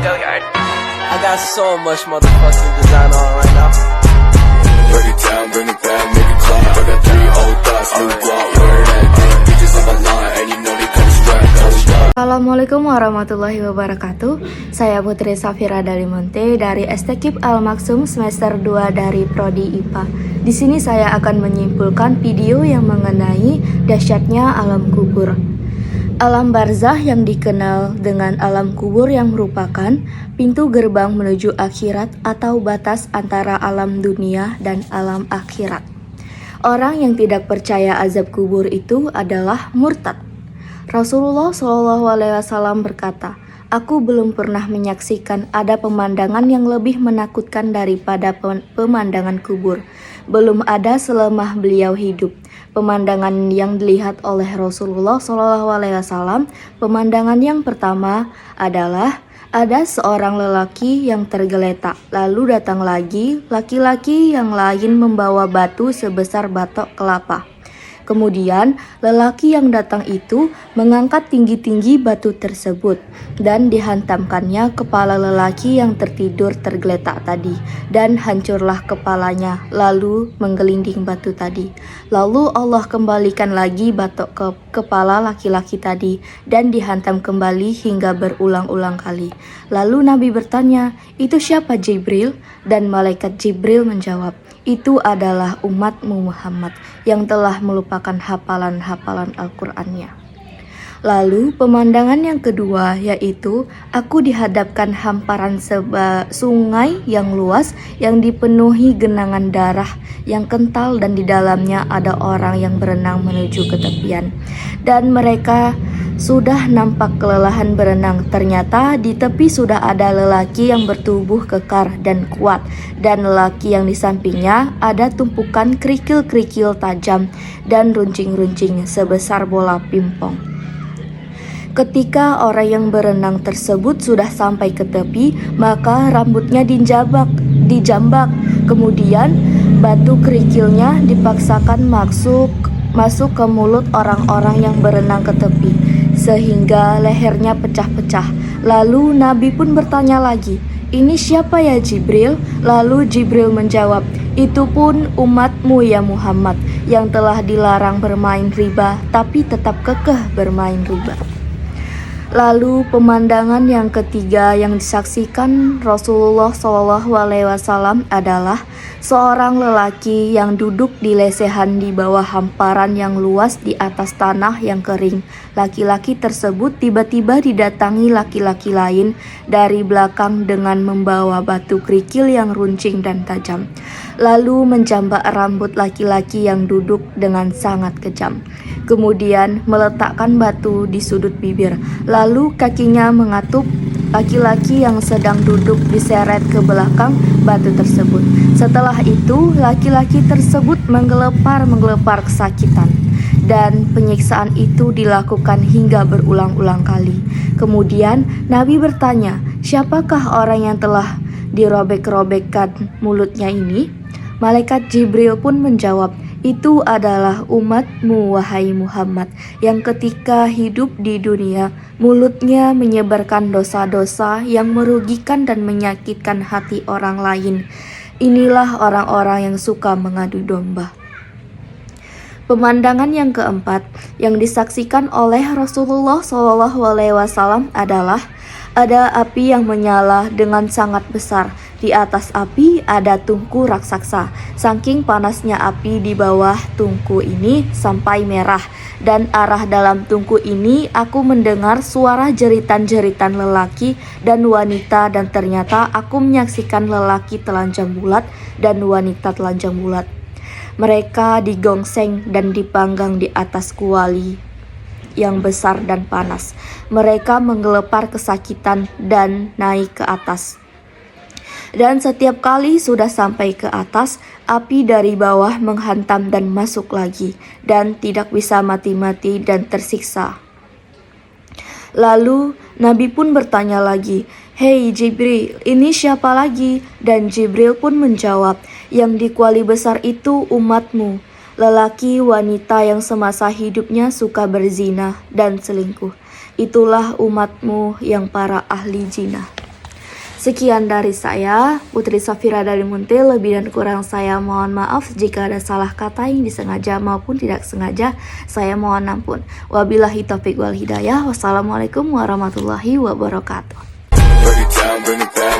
Go yard. I got so much motherfucking design on right now. Break it down, bring it back, make it clap. I got 3 old thoughts, new guap, where that damn bitches on my line, and you know they come strapped. Assalamualaikum warahmatullahi wabarakatuh. Saya Putri Safira Dalimonte dari STKIP Al-Maksum semester 2 dari Prodi IPA. Di sini saya akan menyimpulkan video yang mengenai dahsyatnya alam kubur. Alam barzah yang dikenal dengan alam kubur yang merupakan pintu gerbang menuju akhirat atau batas antara alam dunia dan alam akhirat. Orang yang tidak percaya azab kubur itu adalah murtad. Rasulullah SAW berkata, "Aku belum pernah menyaksikan ada pemandangan yang lebih menakutkan daripada pemandangan kubur. Belum ada selama beliau hidup. Pemandangan yang dilihat oleh Rasulullah SAW, pemandangan yang pertama adalah ada seorang lelaki yang tergeletak. Lalu datang lagi laki-laki yang lain membawa batu sebesar batok kelapa. Kemudian lelaki yang datang itu mengangkat tinggi-tinggi batu tersebut dan dihantamkannya kepala lelaki yang tertidur tergeletak tadi, dan hancurlah kepalanya lalu menggelinding batu tadi. Lalu Allah kembalikan lagi batok ke kepala laki-laki tadi dan dihantam kembali hingga berulang-ulang kali. Lalu Nabi bertanya, "Itu siapa Jibril?" Dan malaikat Jibril menjawab, "Itu adalah umatmu Muhammad yang telah melupakan hafalan-hafalan Al-Qur'annya." Lalu pemandangan yang kedua yaitu aku dihadapkan hamparan sungai yang luas yang dipenuhi genangan darah yang kental, dan di dalamnya ada orang yang berenang menuju ke tepian. Dan mereka sudah nampak kelelahan berenang. Ternyata di tepi sudah ada lelaki yang bertubuh kekar dan kuat, dan lelaki yang di sampingnya ada tumpukan kerikil-kerikil tajam dan runcing-runcing sebesar bola pingpong. Ketika orang yang berenang tersebut sudah sampai ke tepi, maka rambutnya dijambak. Kemudian batu kerikilnya dipaksakan masuk ke mulut orang-orang yang berenang ke tepi, sehingga lehernya pecah-pecah. Lalu Nabi pun bertanya lagi, "Ini siapa ya Jibril?" Lalu Jibril menjawab, "Itu pun umatmu ya Muhammad yang telah dilarang bermain riba tapi tetap kekeh bermain riba." Lalu pemandangan yang ketiga yang disaksikan Rasulullah SAW adalah seorang lelaki yang duduk di lesehan di bawah hamparan yang luas di atas tanah yang kering. Laki-laki tersebut tiba-tiba didatangi laki-laki lain dari belakang dengan membawa batu kerikil yang runcing dan tajam, lalu menjambak rambut laki-laki yang duduk dengan sangat kejam. Kemudian meletakkan batu di sudut bibir, lalu kakinya mengatup laki-laki yang sedang duduk diseret ke belakang batu tersebut. Setelah itu laki-laki tersebut menggelepar kesakitan, dan penyiksaan itu dilakukan hingga berulang-ulang kali. Kemudian Nabi bertanya, "Siapakah orang yang telah dirobek-robekkan mulutnya ini?" Malaikat Jibril pun menjawab, "Itu adalah umatmu wahai Muhammad yang ketika hidup di dunia mulutnya menyebarkan dosa-dosa yang merugikan dan menyakitkan hati orang lain. Inilah orang-orang yang suka mengadu domba." Pemandangan yang keempat yang disaksikan oleh Rasulullah SAW adalah ada api yang menyala dengan sangat besar. Di atas api ada tungku raksasa. Saking panasnya api di bawah tungku ini sampai merah, dan arah dalam tungku ini aku mendengar suara jeritan-jeritan lelaki dan wanita, dan ternyata aku menyaksikan lelaki telanjang bulat dan wanita telanjang bulat. Mereka digongseng dan dipanggang di atas kuali yang besar dan panas. Mereka menggelepar kesakitan dan naik ke atas. Dan setiap kali sudah sampai ke atas, api dari bawah menghantam dan masuk lagi, dan tidak bisa mati-mati dan tersiksa. Lalu Nabi pun bertanya lagi, "Hei Jibril, ini siapa lagi?" Dan Jibril pun menjawab, "Yang di kuali besar itu umatmu, lelaki wanita yang semasa hidupnya suka berzina dan selingkuh. Itulah umatmu yang para ahli zina." Sekian dari saya, Putri Safira Dalimunte. Lebih dan kurang saya mohon maaf jika ada salah kata yang disengaja maupun tidak sengaja. Saya mohon ampun. Wabillahi taufiq wal hidayah. Wassalamualaikum warahmatullahi wabarakatuh. Break it down, bring it back,